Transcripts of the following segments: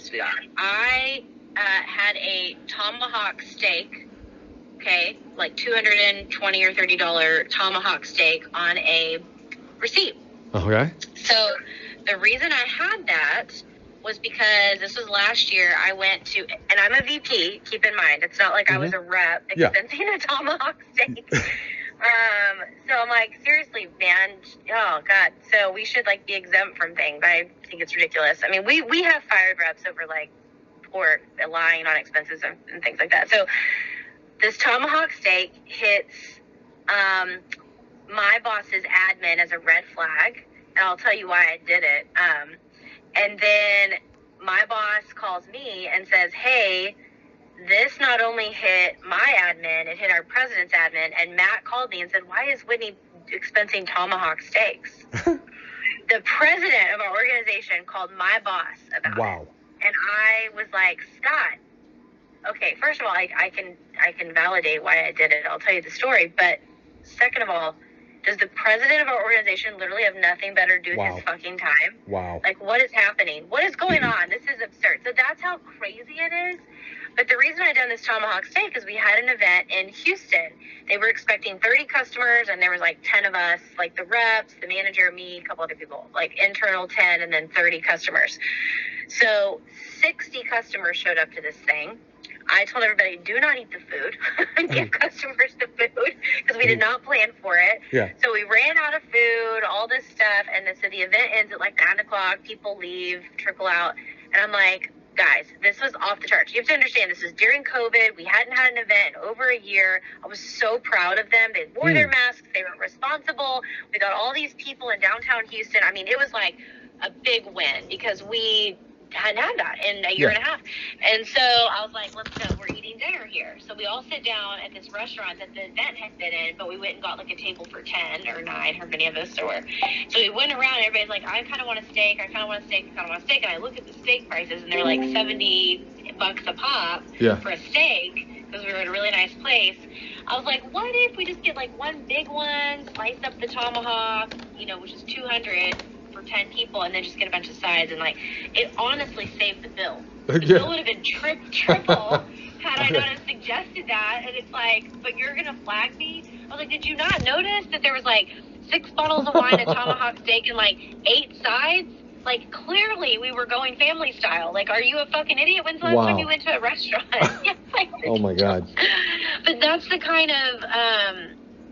honest we are. I had a tomahawk steak, okay, like $220 or $30 tomahawk steak on a receipt. Okay. So the reason I had that was because this was last year. I went to, and I'm a VP, keep in mind. It's not like I was a rep expensing a tomahawk steak. So I'm like, seriously, man, oh God. So we should like be exempt from things. I think it's ridiculous. I mean, we have fired reps over like pork, lying on expenses and things like that. So this tomahawk steak hits my boss's admin as a red flag, and I'll tell you why I did it. And then my boss calls me and says, hey, this not only hit my admin, it hit our president's admin. And Matt called me and said, why is Whitney expensing tomahawk steaks? The president of our organization called my boss about it. And I was like, Scott, okay, first of all, I can validate why I did it. I'll tell you the story. But second of all, does the president of our organization literally have nothing better to do with his fucking time? Like, what is happening? What is going on? This is absurd. So that's how crazy it is. But the reason I done this tomahawk steak is we had an event in Houston. They were expecting 30 customers, and there was like 10 of us, like the reps, the manager, me, a couple other people, like internal 10, and then 30 customers. So 60 customers showed up to this thing. I told everybody, do not eat the food. Give customers the food, because we did not plan for it. So we ran out of food, all this stuff, and then so the event ends at like 9 o'clock. People leave, trickle out, and I'm like, guys, this was off the charts. You have to understand, this was during COVID. We hadn't had an event in over a year. I was so proud of them. They wore their masks. They were responsible. We got all these people in downtown Houston. I mean, it was like a big win because we hadn't had that in a year and a half. And so I was like, let's go. We're eating dinner here. So we all sit down at this restaurant that the event had been in, but we went and got like a table for 10 or 9, however many of us there were. So we went around, and everybody's like, I kind of want a steak. I kind of want a steak. I kind of want a steak. And I look at the steak prices, and they're like $70 a pop for a steak because we were at a really nice place. I was like, what if we just get like one big one, slice up the tomahawk, you know, which is $200 for 10 people, and then just get a bunch of sides, and like, it honestly saved the bill. The bill would have been triple had I not have suggested that. And it's like, but you're gonna flag me? I was like, did you not notice that there was like 6 bottles of wine, a tomahawk steak, and like 8 sides? Like, clearly we were going family style. Like, are you a fucking idiot? When's the last time you went to a restaurant? Like, oh my God. But that's the kind of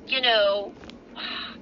you know,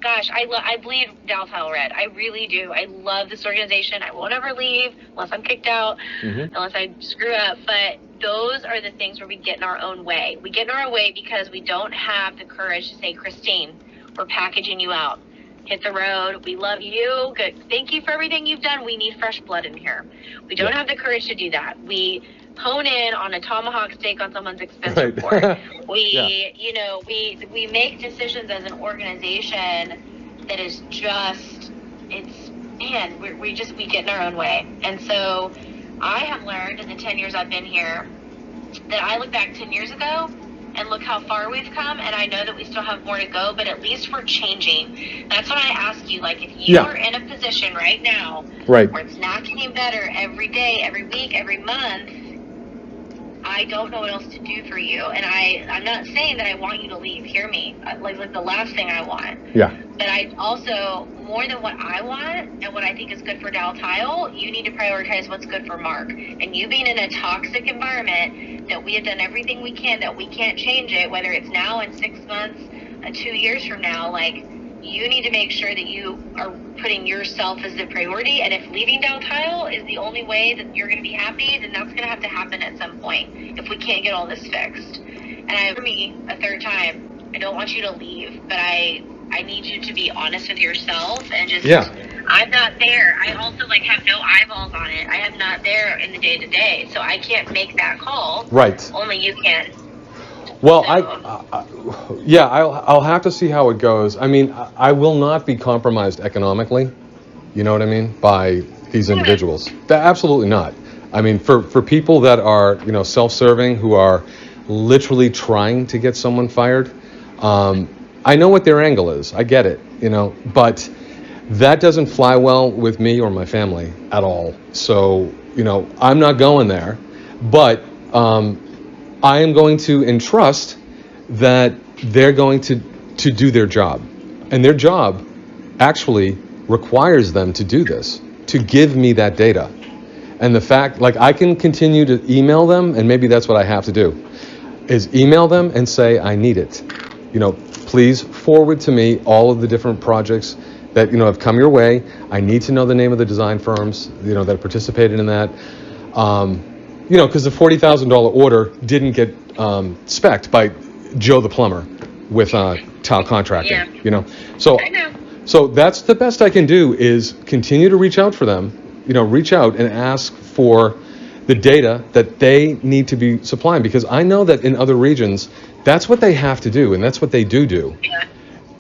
gosh, I bleed Daltile red. I really do. I love this organization. I won't ever leave unless I'm kicked out, unless I screw up. But those are the things where we get in our own way. We get in our own way because we don't have the courage to say, Christine, we're packaging you out. Hit the road. We love you. Good. Thank you for everything you've done. We need fresh blood in here. We don't have the courage to do that. We hone in on a tomahawk steak on someone's expense report. We, you know, we make decisions as an organization that is just, it's, man, we get in our own way. And so I have learned in the 10 years I've been here that I look back 10 years ago and look how far we've come, and I know that we still have more to go, but at least we're changing. That's when I ask you, like, if you are in a position right now where it's not getting better every day, every week, every month, I don't know what else to do for you. And I'm not saying that I want you to leave. Hear me. Like the last thing I want. But I also, more than what I want and what I think is good for Daltile, you need to prioritize what's good for Mark. And you being in a toxic environment that we have done everything we can, that we can't change it, whether it's now in 6 months, 2 years from now, like, you need to make sure that you are putting yourself as the priority. And if leaving Daltile is the only way that you're going to be happy, then that's going to have to happen at some point if we can't get all this fixed. And for me, a third time, I don't want you to leave, but I need you to be honest with yourself and just, I'm not there. I also like have no eyeballs on it. I am not there in the day to day, so I can't make that call. Only you can. Well, I'll have to see how it goes. I mean, I will not be compromised economically, you know what I mean, by these individuals. Absolutely not. I mean, for people that are, you know, self-serving, who are literally trying to get someone fired, I know what their angle is. I get it, you know, but that doesn't fly well with me or my family at all. So I'm not going there, but I am going to entrust that they're going to do their job. And their job actually requires them to do this, to give me that data. And the fact, like, I can continue to email them, and maybe that's what I have to do, is email them and say, I need it. Please forward to me all of the different projects that, have come your way. I need to know the name of the design firms, that participated in that. Because the $40,000 order didn't get spec'd by Joe the plumber with tile contracting. Yeah. So I know. So that's the best I can do, is continue to reach out for them, reach out and ask for the data that they need to be supplying, because I know that in other regions, that's what they have to do, and that's what they do. Yeah.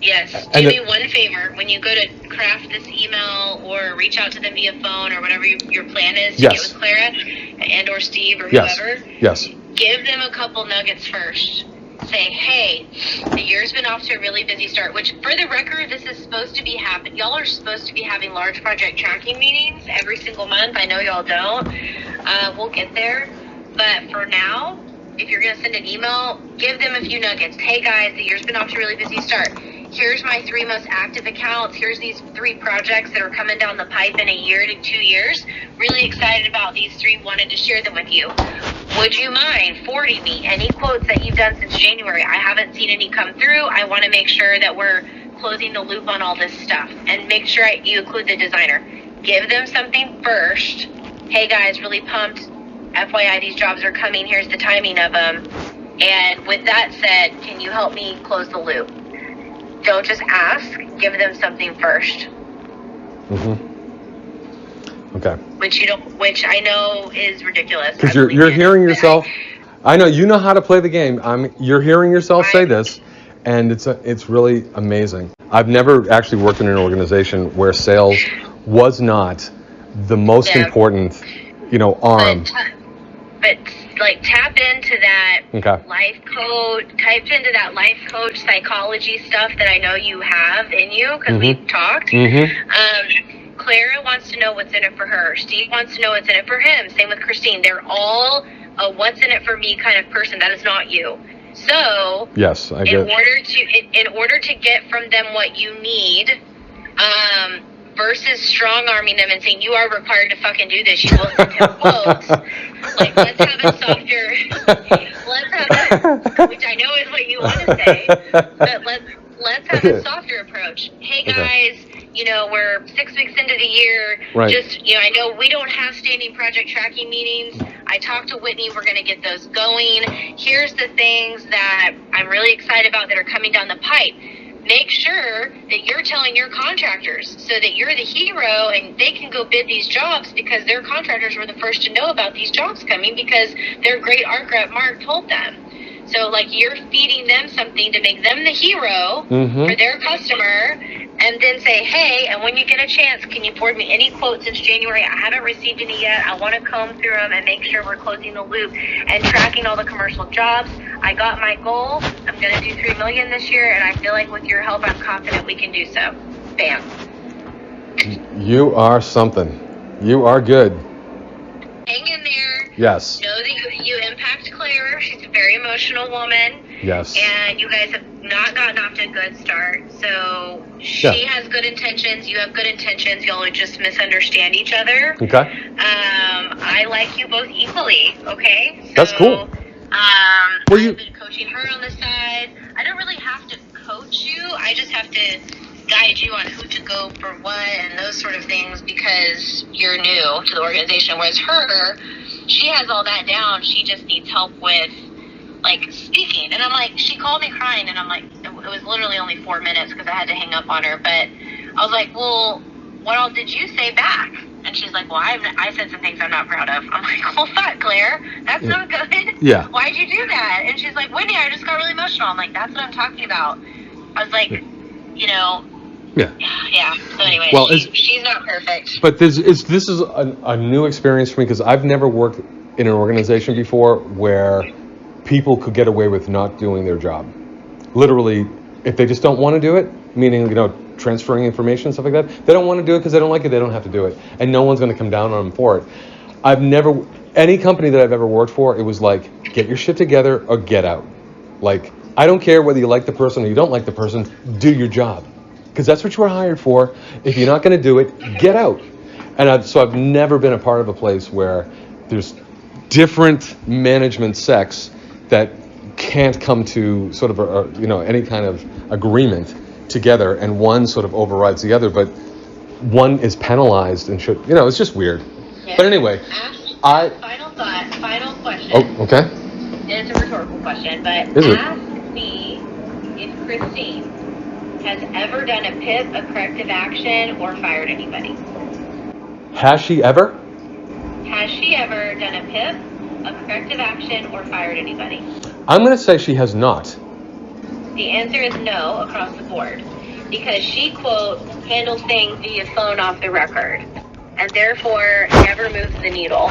Yes. Do me one favor. When you go to craft this email or reach out to them via phone or whatever your plan is to get with Clara and or Steve or whoever, Yes. Give them a couple nuggets first. Say, hey, the year's been off to a really busy start, which, for the record, this is supposed to be happening. Y'all are supposed to be having large project tracking meetings every single month. I know y'all don't. We'll get there. But for now, if you're going to send an email, give them a few nuggets. Hey, guys, the year's been off to a really busy start. Here's my 3 most active accounts. Here's these 3 projects that are coming down the pipe in a year to 2 years. Really excited about these 3. Wanted to share them with you. Would you mind forwarding me any quotes that you've done since January? I haven't seen any come through. I want to make sure that we're closing the loop on all this stuff. And make sure you include the designer. Give them something first. Hey, guys, really pumped. FYI, these jobs are coming. Here's the timing of them. And with that said, can you help me close the loop? Don't just ask. Give them something first. Okay. Which I know is ridiculous. Because you're hearing yourself. I know you know how to play the game. You're hearing yourself say this, and it's really amazing. I've never actually worked in an organization where sales was not the most important, arm. But tap into that life coach psychology stuff that I know you have in you, because we've talked. Clara wants to know what's in it for her. Steve wants to know what's in it for him. Same with Christine. They're all a what's in it for me kind of person. That is not you. So yes, I get. In order to get from them what you need, versus strong arming them and saying you are required to fucking do this, you will send him quotes. Let's have a softer. Which I know is what you want to say, but let's have a softer approach. Hey guys, we're 6 weeks into the year. Right. Just, I know we don't have standing project tracking meetings. I talked to Whitney. We're going to get those going. Here's the things that I'm really excited about that are coming down the pipe. Make sure that you're telling your contractors so that you're the hero and they can go bid these jobs, because their contractors were the first to know about these jobs coming because their great art rep Mark told them. So you're feeding them something to make them the hero for their customer, and then say, hey, and when you get a chance, can you forward me any quotes since January? I haven't received any yet. I want to comb through them and make sure we're closing the loop and tracking all the commercial jobs. I got my goal. I'm going to do $3 million this year, and I feel like with your help, I'm confident we can do so. Bam. You are something. You are good. Hang in there. Yes. Know that you impact Claire. She's a very emotional woman. Yes. And you guys have not gotten off to a good start. So she has good intentions. You have good intentions. Y'all would just misunderstand each other. Okay. I like you both equally. Okay. So, that's cool. I've been coaching her on the side. I don't really have to coach you. I just have to guide you on who to go for what and those sort of things, because you're new to the organization. Whereas her, she has all that down. She just needs help with speaking. And I'm like, she called me crying, and I'm like, it was literally only 4 minutes because I had to hang up on her. But I was like, well, what all did you say back? And she's like, well, I said some things I'm not proud of. I'm like, well, fuck, Claire, that's not good. Yeah. Why'd you do that? And she's like, Whitney, I just got really emotional. I'm like, that's what I'm talking about. I was like, Yeah. So anyway, well, she's not perfect. But this is a new experience for me, because I've never worked in an organization before where people could get away with not doing their job. Literally, if they just don't want to do it, meaning, transferring information, stuff like that, they don't want to do it because they don't like it, they don't have to do it. And no one's going to come down on them for it. I've never, any company that I've ever worked for, it was like, get your shit together or get out. Like, I don't care whether you like the person or you don't like the person, do your job. Because that's what you were hired for. If you're not going to do it, get out. And so I've never been a part of a place where there's different management sects that can't come to sort of any kind of agreement together, and one sort of overrides the other, but one is penalized and should, it's just weird. Yeah. But anyway, final question. Oh, okay. It's a rhetorical question, but Is it? ask me if Christine has ever done a PIP, a corrective action, or fired anybody. Has she ever? Has she ever done a PIP, a corrective action, or fired anybody? I'm going to say she has not. The answer is no across the board, because she, quote, handles things via phone off the record, and therefore never moves the needle.